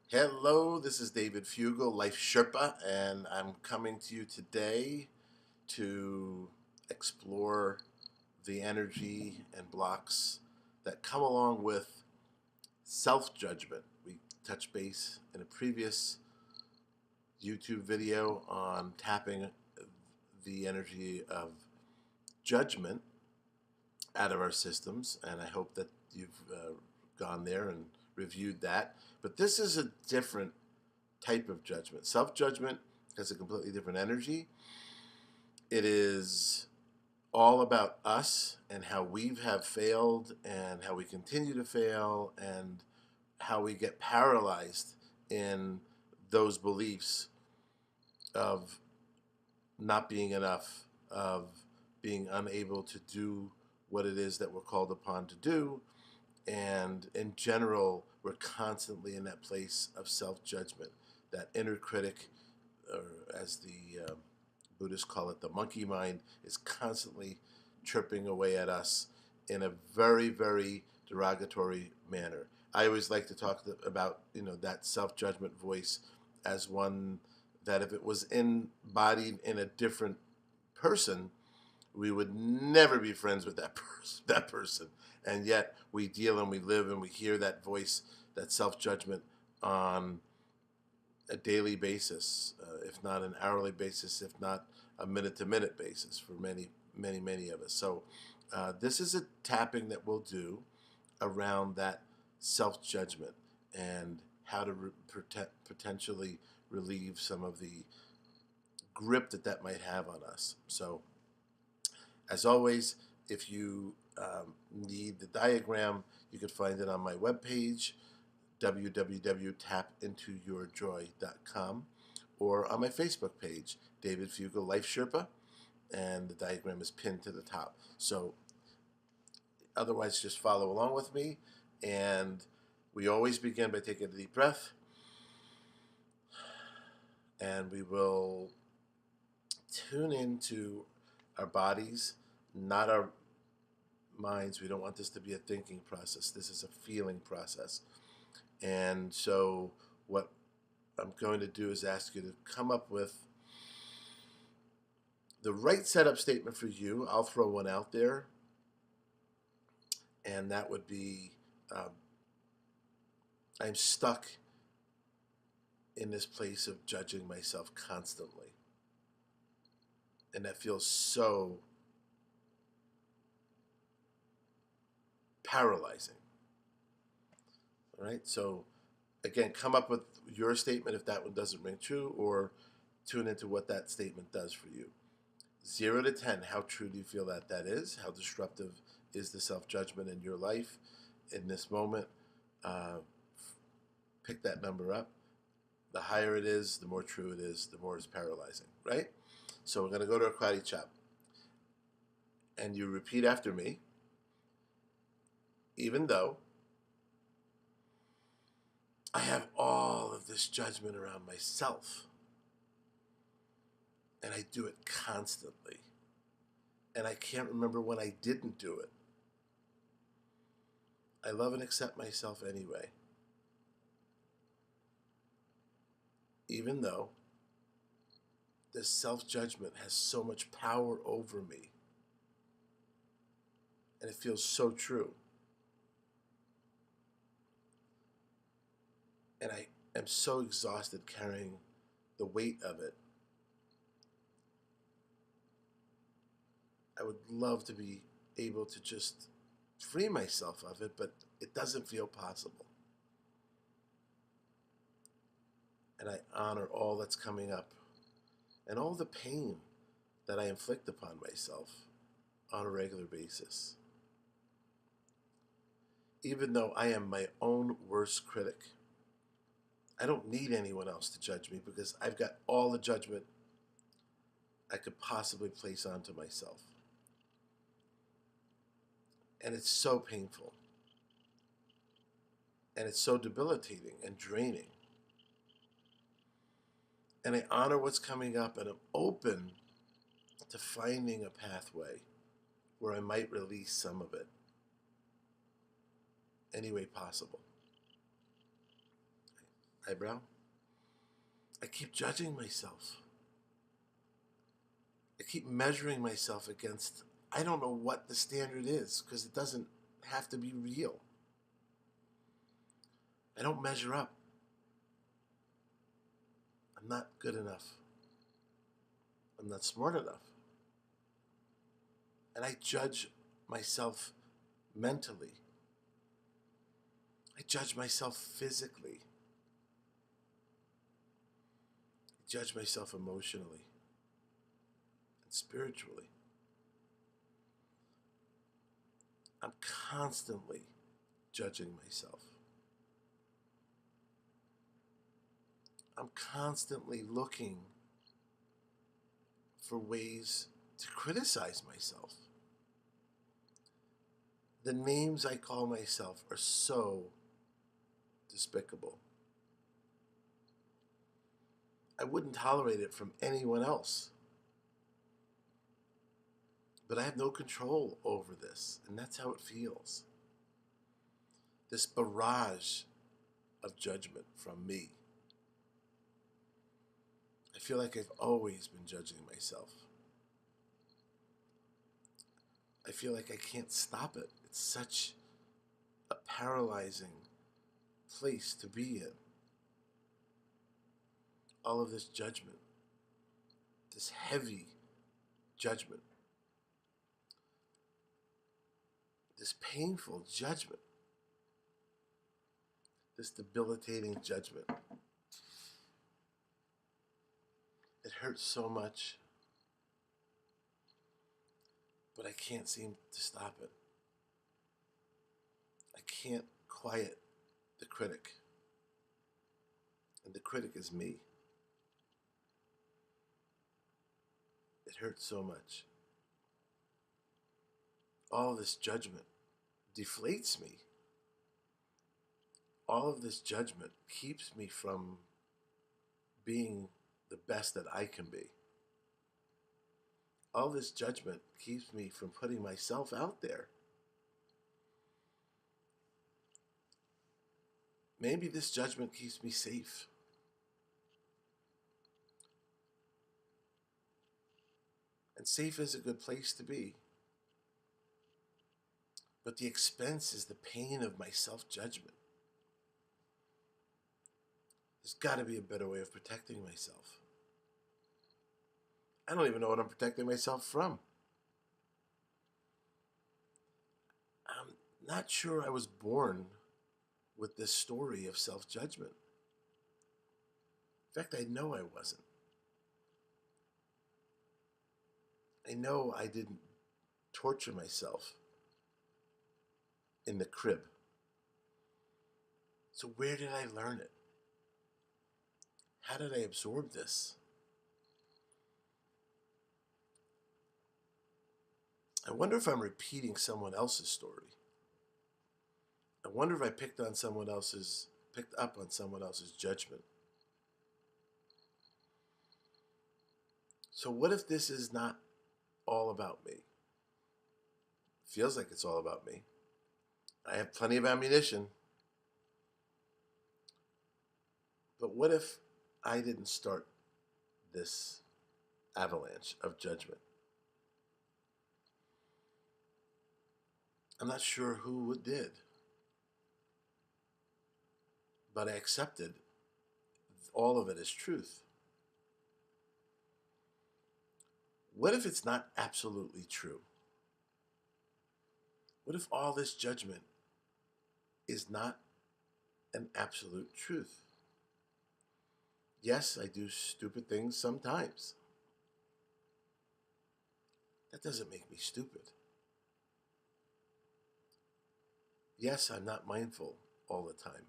Hello, this is David Fugel, Life Sherpa, and I'm coming to you today to explore the energy and blocks that come along with self-judgment. We touched base in a previous YouTube video on tapping the energy of judgment out of our systems, and I hope that you've gone there and reviewed that. But this is a different type of judgment. Self-judgment has a completely different energy. It is all about us and how we have failed and how we continue to fail and how we get paralyzed in those beliefs of not being enough, of being unable to do what it is that we're called upon to do. And in general, we're constantly in that place of self-judgment, that inner critic, or as the Buddhists call it, the monkey mind, is constantly chirping away at us in a very, very derogatory manner. I always like to talk about that self-judgment voice as one that if it was embodied in a different person, we would never be friends with that person. And yet we deal and we live and we hear that voice, that self-judgment on a daily basis, if not an hourly basis, if not a minute-to-minute basis for many, many, many of us. So this is a tapping that we'll do around that self-judgment and how to potentially relieve some of the grip that might have on us. So as always, if you need the diagram, you can find it on my webpage, www.tapintoyourjoy.com, or on my Facebook page, David Fugel Life Sherpa, and the diagram is pinned to the top. So otherwise, just follow along with me, and we always begin by taking a deep breath, and we will tune into our bodies, not our minds. We don't want this to be a thinking process. This is a feeling process. And so what I'm going to do is ask you to come up with the right setup statement for you. I'll throw one out there, and that would be, I'm stuck in this place of judging myself constantly. And that feels so paralyzing. All right, so again, come up with your statement if that one doesn't ring true, or tune into what that statement does for you. 0 to 10, how true do you feel that is? How disruptive is the self-judgment in your life in this moment? Pick that number up. The higher it is, the more true it is, the more it's paralyzing, right? So we're going to go to a karate chop. And you repeat after me. Even though I have all of this judgment around myself, and I do it constantly, and I can't remember when I didn't do it, I love and accept myself anyway. Even though this self-judgment has so much power over me, and it feels so true. And I am so exhausted carrying the weight of it. I would love to be able to just free myself of it, but it doesn't feel possible. And I honor all that's coming up and all the pain that I inflict upon myself on a regular basis. Even though I am my own worst critic, I don't need anyone else to judge me because I've got all the judgment I could possibly place onto myself. And it's so painful. And it's so debilitating and draining. And I honor what's coming up, and I'm open to finding a pathway where I might release some of it any way possible. eyebrow. I keep judging myself. I keep measuring myself against, I don't know what the standard is because it doesn't have to be real. I don't measure up. I'm not good enough. I'm not smart enough. And I judge myself mentally. I judge myself physically. I judge myself emotionally and spiritually. I'm constantly judging myself. I'm constantly looking for ways to criticize myself. The names I call myself are so despicable. I wouldn't tolerate it from anyone else. But I have no control over this, and that's how it feels. This barrage of judgment from me. I feel like I've always been judging myself. I feel like I can't stop it. It's such a paralyzing place to be in. All of this judgment, this heavy judgment, this painful judgment, this debilitating judgment. It hurts so much, but I can't seem to stop it. I can't quiet the critic. And the critic is me. It hurts so much. All of this judgment deflates me. All of this judgment keeps me from being the best that I can be. All this judgment keeps me from putting myself out there. Maybe this judgment keeps me safe. And safe is a good place to be. But the expense is the pain of my self-judgment. There's got to be a better way of protecting myself. I don't even know what I'm protecting myself from. I'm not sure I was born with this story of self-judgment. In fact, I know I wasn't. I know I didn't torture myself in the crib. So where did I learn it? How did I absorb this? I wonder if I'm repeating someone else's story. I wonder if I picked up on someone else's judgment. So what if this is not all about me? Feels like it's all about me. I have plenty of ammunition. But what if I didn't start this avalanche of judgment? I'm not sure who did. But I accepted all of it as truth. What if it's not absolutely true? What if all this judgment is not an absolute truth? Yes, I do stupid things sometimes. That doesn't make me stupid. Yes, I'm not mindful all the time.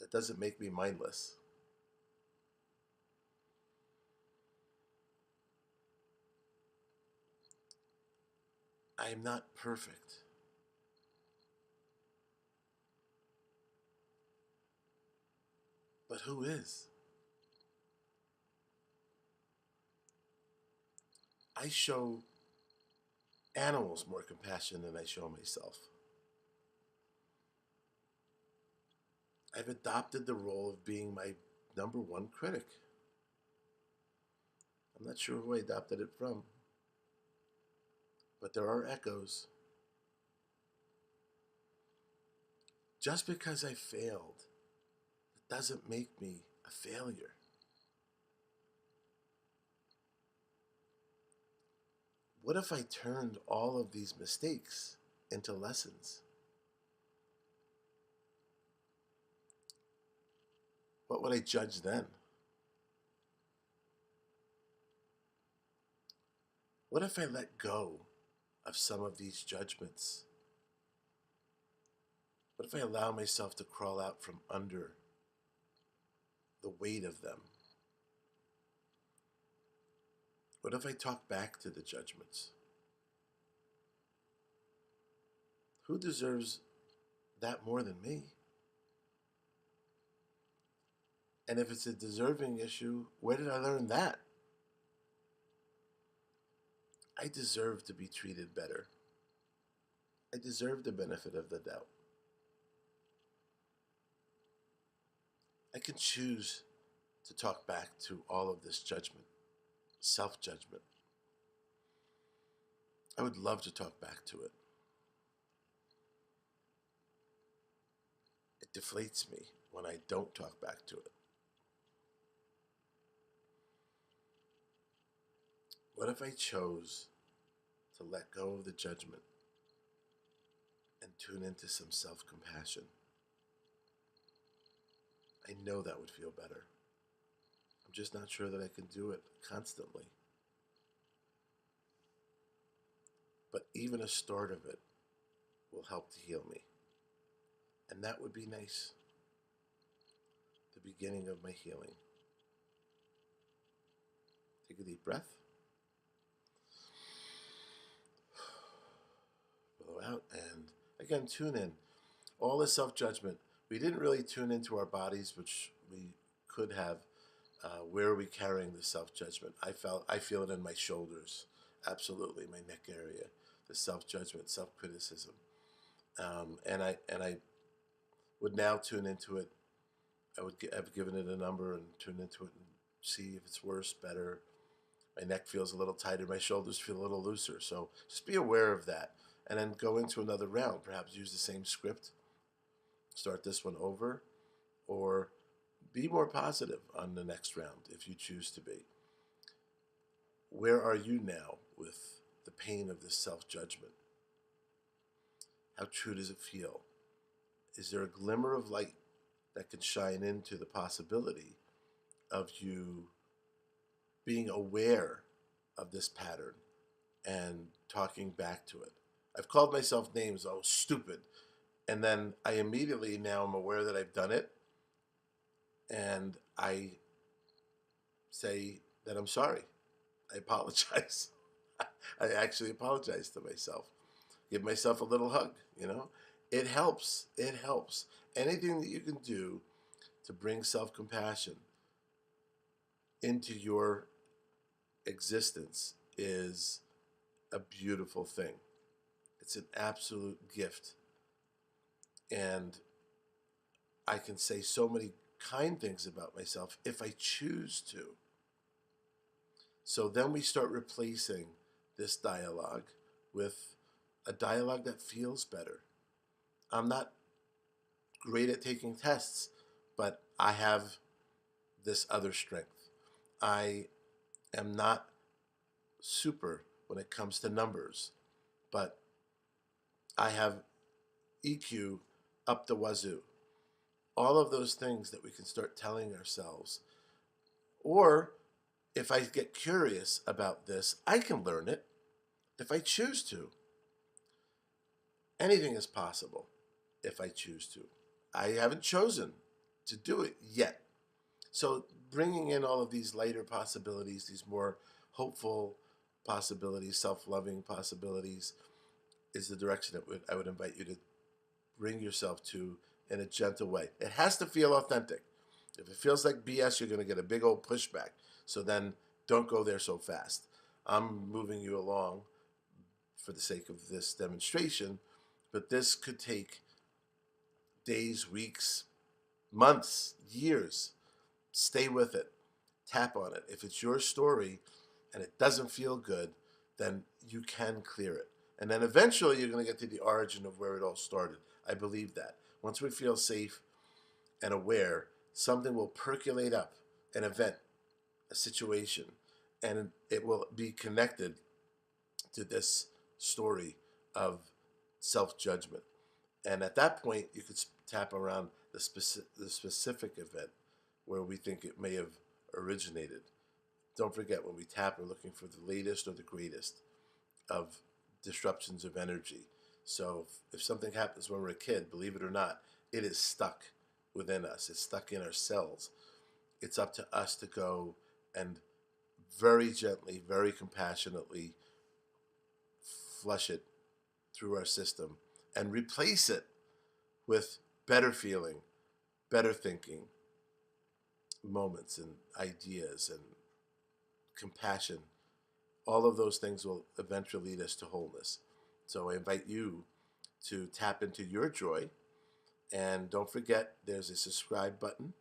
That doesn't make me mindless. I am not perfect. But who is? I show animals more compassion than I show myself. I've adopted the role of being my number one critic. I'm not sure who I adopted it from, but there are echoes. Just because I failed, it doesn't make me a failure. What if I turned all of these mistakes into lessons? What would I judge then? What if I let go of some of these judgments? What if I allow myself to crawl out from under the weight of them? What if I talk back to the judgments? Who deserves that more than me? And if it's a deserving issue, where did I learn that? I deserve to be treated better. I deserve the benefit of the doubt. I can choose to talk back to all of this judgment, self-judgment. I would love to talk back to it. It deflates me when I don't talk back to it. What if I chose to let go of the judgment and tune into some self-compassion? I know that would feel better. I'm just not sure that I can do it constantly. But even a start of it will help to heal me. And that would be nice. The beginning of my healing. Take a deep breath. Blow out. And again, tune in. All the self-judgment. We didn't really tune into our bodies, which we could have. Where are we carrying the self-judgment? I feel it in my shoulders. Absolutely, my neck area. The self-judgment, self-criticism. And I would now tune into it. I've given it a number and tune into it and see if it's worse, better. My neck feels a little tighter. My shoulders feel a little looser. So just be aware of that. And then go into another round. Perhaps use the same script. Start this one over. Or be more positive on the next round if you choose to be. Where are you now with the pain of this self-judgment? How true does it feel? Is there a glimmer of light that can shine into the possibility of you being aware of this pattern and talking back to it? I've called myself names, oh, stupid. And then I immediately now am aware that I've done it. And I say that I'm sorry. I apologize. I actually apologize to myself. Give myself a little hug, you know? It helps. It helps. Anything that you can do to bring self-compassion into your existence is a beautiful thing. It's an absolute gift. And I can say so many kind things about myself if I choose to. So then we start replacing this dialogue with a dialogue that feels better. I'm not great at taking tests, but I have this other strength. I am not super when it comes to numbers, but I have EQ up the wazoo. All of those things that we can start telling ourselves. Or if I get curious about this, I can learn it if I choose to. Anything is possible if I choose to. I haven't chosen to do it yet. So bringing in all of these lighter possibilities, these more hopeful possibilities, self-loving possibilities, is the direction that I would invite you to bring yourself to in a gentle way. It has to feel authentic. If it feels like BS, you're going to get a big old pushback. So then don't go there so fast. I'm moving you along for the sake of this demonstration, but this could take days, weeks, months, years. Stay with it. Tap on it. If it's your story and it doesn't feel good, then you can clear it. And then eventually you're going to get to the origin of where it all started. I believe that. Once we feel safe and aware, something will percolate up, an event, a situation, and it will be connected to this story of self-judgment. And at that point, you could tap around the specific event where we think it may have originated. Don't forget, when we tap, we're looking for the latest or the greatest of disruptions of energy. So if something happens when we're a kid, believe it or not, it is stuck within us. It's stuck in our cells. It's up to us to go and very gently, very compassionately flush it through our system and replace it with better feeling, better thinking moments and ideas and compassion. All of those things will eventually lead us to wholeness. So I invite you to tap into your joy. And don't forget, there's a subscribe button.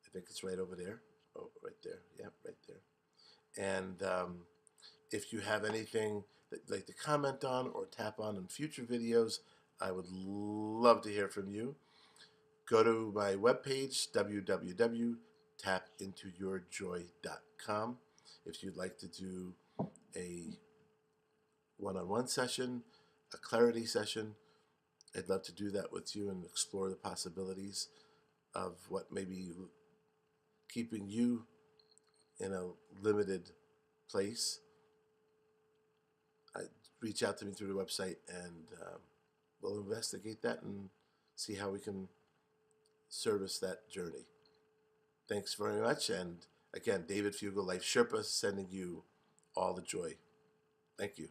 I think it's right over there. Oh, right there. Yeah, right there. And if you have anything that you'd like to comment on or tap on in future videos, I would love to hear from you. Go to my webpage, www.tapintoyourjoy.com. If you'd like to do a one-on-one session, a clarity session, I'd love to do that with you and explore the possibilities of what may be keeping you in a limited place. Reach out to me through the website, and we'll investigate that and see how we can service that journey. Thanks very much. And again, David Fugel, Life Sherpa, sending you all the joy. Thank you.